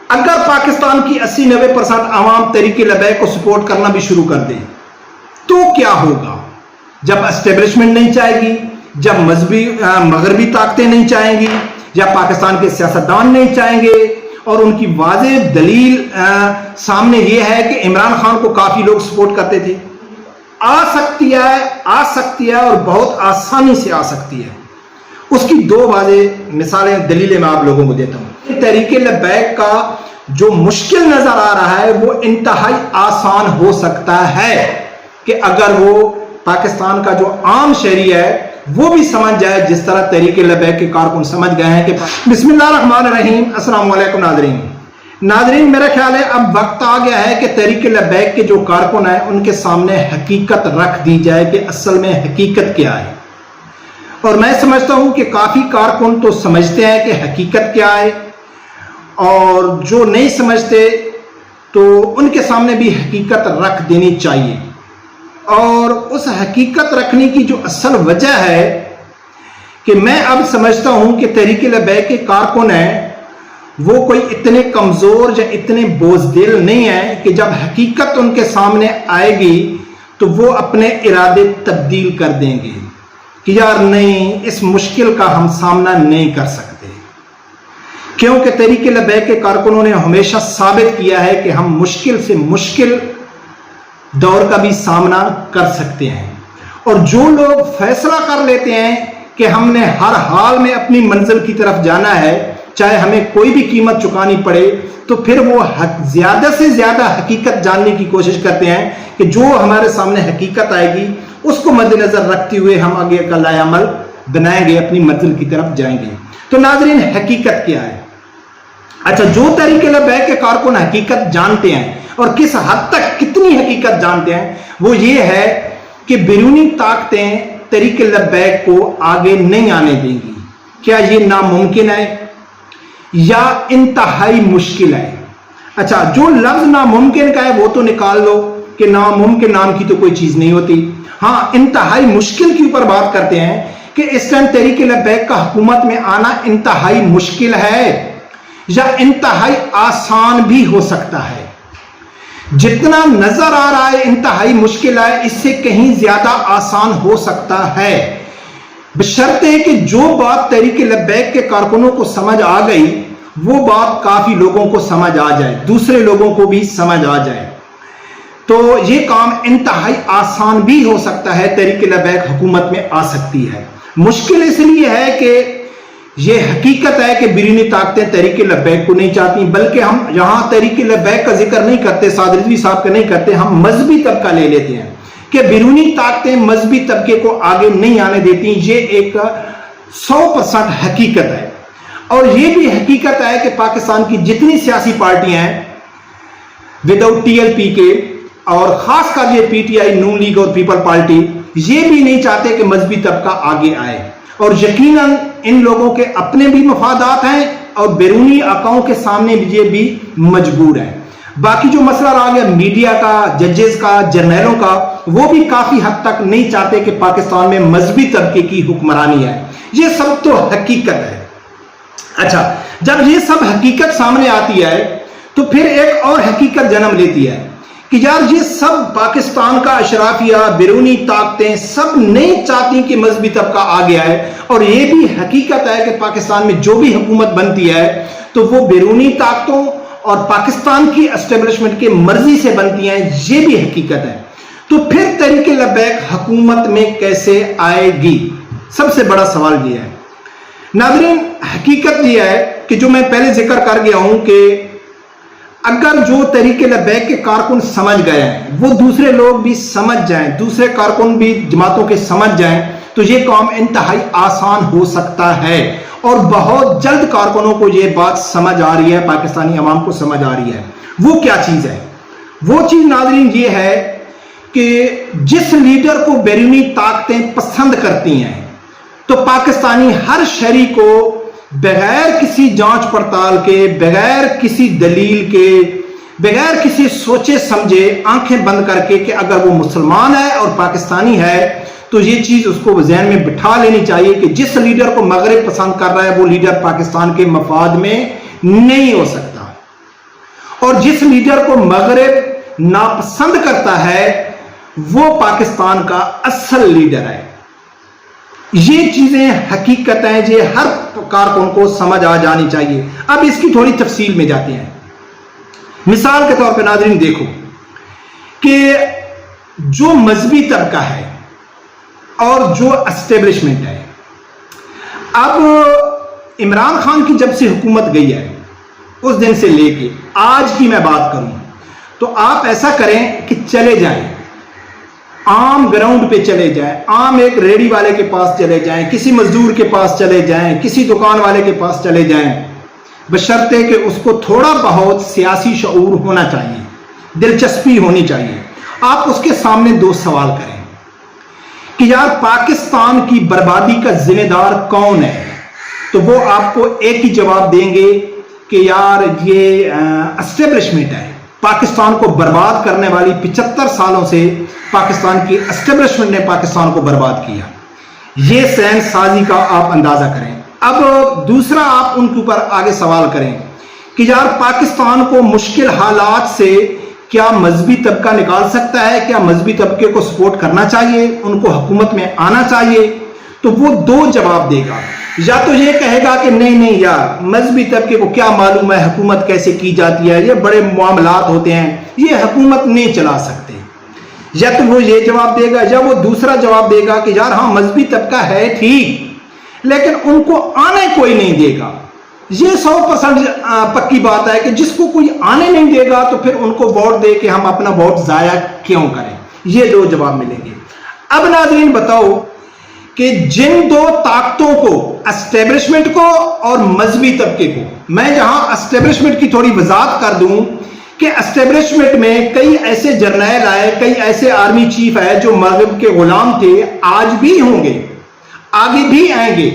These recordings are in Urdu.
اگر پاکستان کی 80-90% عوام تحریک لبیک کو سپورٹ کرنا بھی شروع کر دے تو کیا ہوگا؟ جب اسٹیبلشمنٹ نہیں چاہے گی، جب مغربی طاقتیں نہیں چاہیں گی، جب پاکستان کے سیاستدان نہیں چاہیں گے، اور ان کی واضح دلیل سامنے یہ ہے کہ عمران خان کو کافی لوگ سپورٹ کرتے تھے، آ سکتی ہے اور بہت آسانی سے آ سکتی ہے۔ اس کی دو واضح مثالیں دلیلیں میں آپ لوگوں کو دیتا ہوں۔ تحریک لبیک کا جو مشکل نظر آ رہا ہے وہ انتہائی آسان ہو سکتا ہے کہ اگر وہ پاکستان کا جو عام شہری ہے وہ بھی سمجھ جائے، جس طرح تحریک لبیک کے کارکن سمجھ گئے ہیں کہ بسم اللہ الرحمن الرحیم۔ السلام علیکم ناظرین، میرا خیال ہے اب وقت آ گیا ہے کہ تحریک لبیک کے جو کارکن ہیں ان کے سامنے حقیقت رکھ دی جائے کہ اصل میں حقیقت کیا ہے۔ اور میں سمجھتا ہوں کہ کافی کارکن تو سمجھتے ہیں کہ حقیقت کیا ہے، اور جو نہیں سمجھتے تو ان کے سامنے بھی حقیقت رکھ دینی چاہیے۔ اور اس حقیقت رکھنے کی جو اصل وجہ ہے کہ میں اب سمجھتا ہوں کہ تحریک لبیک کے کارکن ہیں وہ کوئی اتنے کمزور یا اتنے بزدل نہیں ہیں کہ جب حقیقت ان کے سامنے آئے گی تو وہ اپنے ارادے تبدیل کر دیں گے کہ یار نہیں، اس مشکل کا ہم سامنا نہیں کر سکتے، کیونکہ تحریک لبیک کے کارکنوں نے ہمیشہ ثابت کیا ہے کہ ہم مشکل سے مشکل دور کا بھی سامنا کر سکتے ہیں۔ اور جو لوگ فیصلہ کر لیتے ہیں کہ ہم نے ہر حال میں اپنی منزل کی طرف جانا ہے، چاہے ہمیں کوئی بھی قیمت چکانی پڑے، تو پھر وہ زیادہ سے زیادہ حقیقت جاننے کی کوشش کرتے ہیں کہ جو ہمارے سامنے حقیقت آئے گی اس کو مد نظر رکھتے ہوئے ہم آگے کا لائے عمل بنائیں گے، اپنی منزل کی طرف جائیں گے۔ تو ناظرین، حقیقت کیا ہے؟ اچھا، جو تحریک لبیک کے کارکن حقیقت جانتے ہیں اور کس حد تک کتنی حقیقت جانتے ہیں وہ یہ ہے کہ بیرونی طاقتیں تحریک لبیک کو آگے نہیں آنے دیں گی۔ کیا یہ ناممکن ہے یا انتہائی مشکل ہے؟ اچھا، جو لفظ ناممکن کا ہے وہ تو نکال لو کہ ناممکن نام کی تو کوئی چیز نہیں ہوتی۔ ہاں، انتہائی مشکل کے اوپر بات کرتے ہیں کہ اس ٹائم تحریک لبیک کا حکومت میں آنا انتہائی مشکل ہے یا انتہائی آسان بھی ہو سکتا ہے۔ جتنا نظر آ رہا ہے انتہائی مشکل ہے، اس سے کہیں زیادہ آسان ہو سکتا ہے، بشرطے کہ جو بات تحریک لبیک کے کارکنوں کو سمجھ آ گئی وہ بات کافی لوگوں کو سمجھ آ جائے، دوسرے لوگوں کو بھی سمجھ آ جائے، تو یہ کام انتہائی آسان بھی ہو سکتا ہے، تحریک لبیک حکومت میں آ سکتی ہے۔ مشکل اس لیے ہے کہ یہ حقیقت ہے کہ بیرونی طاقتیں تحریک لبیک کو نہیں چاہتی، بلکہ ہم یہاں تحریک لبیک کا ذکر نہیں کرتے، سعد رضوی صاحب کا نہیں کرتے، ہم مذہبی طبقہ لے لیتے ہیں کہ بیرونی طاقتیں مذہبی طبقے کو آگے نہیں آنے دیتی۔ یہ ایک 100% حقیقت ہے، اور یہ بھی حقیقت ہے کہ پاکستان کی جتنی سیاسی پارٹیاں ہیں وداؤٹ ٹی ایل پی کے، اور خاص کر یہ P T I, Noon League اور پیپل پارٹی، یہ بھی نہیں چاہتے کہ مذہبی طبقہ آگے آئے، اور یقیناً ان لوگوں کے اپنے بھی مفادات ہیں اور بیرونی آقاؤں کے سامنے یہ بھی مجبور ہیں۔ باقی جو مسئلہ رہا گیا میڈیا کا، ججز کا، جرنیلوں کا، وہ بھی کافی حد تک نہیں چاہتے کہ پاکستان میں مذہبی طبقے کی حکمرانی ہے۔ یہ سب تو حقیقت ہے۔ اچھا، جب یہ سب حقیقت سامنے آتی ہے تو پھر ایک اور حقیقت جنم لیتی ہے کہ یار یہ سب پاکستان کا اشرافیہ، بیرونی طاقتیں سب نہیں چاہتی کہ مذہبی طبقہ آگے آئے، اور یہ بھی حقیقت ہے کہ پاکستان میں جو بھی حکومت بنتی ہے تو وہ بیرونی طاقتوں اور پاکستان کی اسٹیبلشمنٹ کے مرضی سے بنتی ہیں، یہ بھی حقیقت ہے۔ تو پھر تحریک لبیک حکومت میں کیسے آئے گی؟ سب سے بڑا سوال یہ ہے ناظرین۔ حقیقت یہ ہے کہ جو میں پہلے ذکر کر گیا ہوں کہ اگر جو تحریک لبیک کے کارکن سمجھ گئے ہیں وہ دوسرے لوگ بھی سمجھ جائیں، دوسرے کارکن بھی جماعتوں کے سمجھ جائیں، تو یہ کام انتہائی آسان ہو سکتا ہے، اور بہت جلد کارکنوں کو یہ بات سمجھ آ رہی ہے، پاکستانی عوام کو سمجھ آ رہی ہے۔ وہ کیا چیز ہے؟ وہ چیز ناظرین یہ ہے کہ جس لیڈر کو بیرونی طاقتیں پسند کرتی ہیں تو پاکستانی ہر شہری کو بغیر کسی جانچ پڑتال کے، بغیر کسی دلیل کے، بغیر کسی سوچے سمجھے، آنکھیں بند کر کے کہ اگر وہ مسلمان ہے اور پاکستانی ہے تو یہ چیز اس کو ذہن میں بٹھا لینی چاہیے کہ جس لیڈر کو مغرب پسند کر رہا ہے وہ لیڈر پاکستان کے مفاد میں نہیں ہو سکتا۔ اور جس لیڈر کو مغرب ناپسند کرتا ہے وہ پاکستان کا اصل لیڈر ہے. یہ چیزیں حقیقت ہیں، یہ ہر کارکن کو سمجھ آ جانی چاہیے. اب اس کی تھوڑی تفصیل میں جاتے ہیں. مثال کے طور پہ ناظرین دیکھو کہ جو مذہبی طبقہ ہے اور جو اسٹیبلشمنٹ ہے، اب عمران خان کی جب سے حکومت گئی ہے اس دن سے لے کے آج کی میں بات کروں تو آپ ایسا کریں کہ چلے جائیں، عام گراؤنڈ پہ چلے جائیں، عام ایک ریڑی والے کے پاس چلے جائیں، کسی مزدور کے پاس چلے جائیں، کسی دکان والے کے پاس چلے جائیں، بشرطے کہ اس کو تھوڑا بہت سیاسی شعور ہونا چاہیے، دلچسپی ہونی چاہیے. آپ اس کے سامنے دو سوال کریں کہ یار پاکستان کی بربادی کا ذمہ دار کون ہے، تو وہ آپ کو ایک ہی جواب دیں گے کہ یار یہ اسٹیبلشمنٹ ہے. پاکستان کو برباد کرنے والی 75 سالوں سے پاکستان کی اسٹیبلشمنٹ نے پاکستان کو برباد کیا. یہ سین سازی کا آپ اندازہ کریں. اب دوسرا آپ ان کے اوپر آگے سوال کریں کہ یار پاکستان کو مشکل حالات سے کیا مذہبی طبقہ نکال سکتا ہے، کیا مذہبی طبقے کو سپورٹ کرنا چاہیے، ان کو حکومت میں آنا چاہیے. تو وہ دو جواب دے گا. یا تو یہ کہے گا کہ نہیں یار مذہبی طبقے کو کیا معلوم ہے حکومت کیسے کی جاتی ہے، یہ بڑے معاملات ہوتے ہیں، یہ حکومت نہیں چلا سکتے. یا تو وہ یہ جواب دے گا، یا وہ دوسرا جواب دے گا کہ یار ہاں مذہبی طبقہ ہے ٹھیک، لیکن ان کو آنے کوئی نہیں دے گا. یہ 100% پکی بات ہے کہ جس کو کوئی آنے نہیں دے گا تو پھر ان کو ووٹ دے کے ہم اپنا ووٹ ضائع کیوں کریں. یہ دو جواب ملیں گے. اب ناظرین بتاؤ کہ جن دو طاقتوں کو، اسٹیبلشمنٹ کو اور مذہبی طبقے کو، میں جہاں اسٹیبلشمنٹ کی تھوڑی وضاحت کر دوں کہ اسٹیبلشمنٹ میں کئی ایسے جرنیل آئے، کئی ایسے آرمی چیف ہے جو مغرب کے غلام تھے، آج بھی ہوں گے، آگے بھی آئیں گے،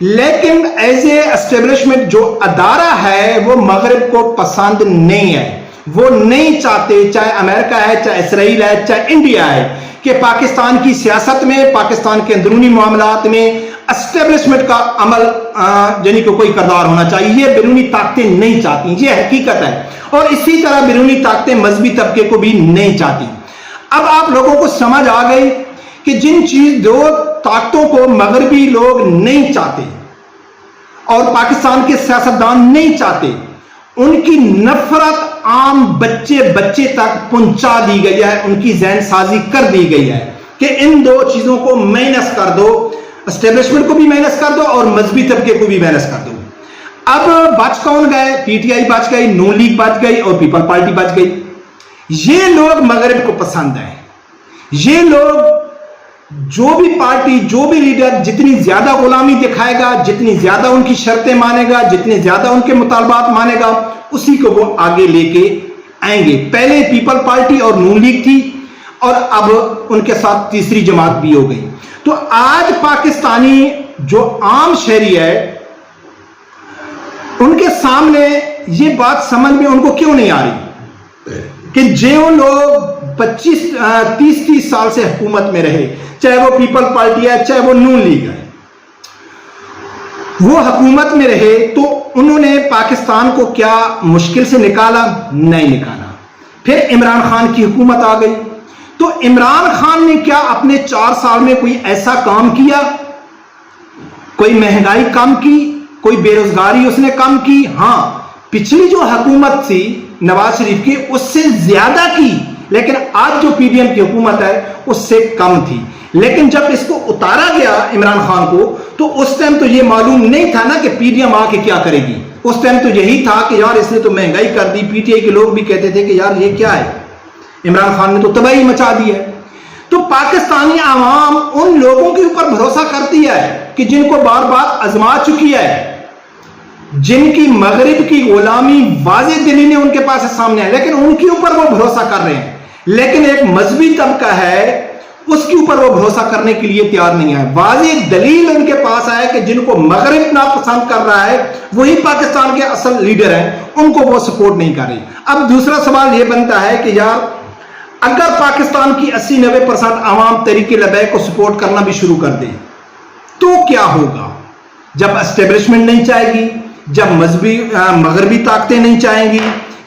لیکن ایز اے اسٹیبلشمنٹ جو ادارہ ہے وہ مغرب کو پسند نہیں ہے. وہ نہیں چاہتے، چاہے امریکہ ہے، چاہے اسرائیل ہے، چاہے انڈیا ہے، کہ پاکستان کی سیاست میں، پاکستان کے اندرونی معاملات میں اسٹیبلشمنٹ کا عمل یعنی کہ کوئی کردار ہونا چاہیے. یہ بیرونی طاقتیں نہیں چاہتی، یہ حقیقت ہے. اور اسی طرح بیرونی طاقتیں مذہبی طبقے کو بھی نہیں چاہتی. اب آپ لوگوں کو سمجھ آ گئی کہ جن دو طاقتوں کو مغربی لوگ نہیں چاہتے اور پاکستان کے سیاستدان نہیں چاہتے، ان کی نفرت عام بچے تک پہنچا دی گئی ہے، ان کی ذہن سازی کر دی گئی ہے کہ ان دو چیزوں کو مائنس کر دو، اسٹیبلشمنٹ کو بھی مائنس کر دو اور مذہبی طبقے کو بھی مائنس کر دو. اب بچ کون گئے؟ پی ٹی آئی بچ گئی، نون لیگ بچ گئی اور پیپل پارٹی بچ گئی. یہ لوگ مغرب کو پسند ہیں. یہ لوگ جو بھی پارٹی، جو بھی لیڈر جتنی زیادہ غلامی دکھائے گا، جتنی زیادہ ان کی شرطیں مانے گا، جتنے زیادہ ان کے مطالبات مانے گا، اسی کو وہ آگے لے کے آئیں گے. پہلے پیپل پارٹی اور نون لیگ تھی اور اب ان کے ساتھ تیسری جماعت بھی ہو گئی. تو آج پاکستانی جو عام شہری ہے ان کے سامنے یہ بات سمجھ میں ان کو کیوں نہیں آ رہی کہ جو لوگ 30 سال سے حکومت میں رہے، چاہے وہ پیپل پارٹی ہے چاہے وہ نون لیگ ہے، وہ حکومت میں رہے تو انہوں نے پاکستان کو کیا مشکل سے نکالا؟ نہیں نکالا. پھر عمران خان کی حکومت آ گئی تو عمران خان نے کیا اپنے 4 سال میں کوئی ایسا کام کیا؟ کوئی مہنگائی کم کی؟ کوئی بے روزگاری اس نے کم کی؟ ہاں، پچھلی جو حکومت تھی نواز شریف کی اس سے زیادہ کی، لیکن آج جو پی ڈی ایم کی حکومت ہے اس سے کم تھی. لیکن جب اس کو اتارا گیا عمران خان کو تو اس ٹائم تو یہ معلوم نہیں تھا نا کہ پی ڈی ایم آ کے کیا کرے گی. اس ٹائم تو یہی تھا کہ یار اس نے تو مہنگائی کر دی. پی ٹی آئی کے لوگ بھی کہتے تھے کہ یار یہ کیا ہے، عمران خان نے تو تباہی مچا دی ہے. تو پاکستانی عوام ان لوگوں کے اوپر بھروسہ کرتی ہے کہ جن کو بار بار آزما چکی ہے، جن کی مغرب کی غلامی واضح دلیلیں ان کے پاس سامنے ہے، لیکن ان کے اوپر وہ بھروسہ کر رہے ہیں. لیکن ایک مذہبی طبقہ ہے اس کے اوپر وہ بھروسہ کرنے کے لیے تیار نہیں ہے. واضح دلیل ان کے پاس ہے کہ جن کو مغرب ناپسند کر رہا ہے وہی پاکستان کے اصل لیڈر ہیں، ان کو وہ سپورٹ نہیں کر رہی. اب دوسرا سوال یہ بنتا ہے کہ یار اگر پاکستان کی 80-90% عوام تحریک لبیک کو سپورٹ کرنا بھی شروع کر دے تو کیا ہوگا؟ جب اسٹیبلشمنٹ نہیں چاہے گی، جب مغربی طاقتیں نہیں چاہیں گی،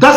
10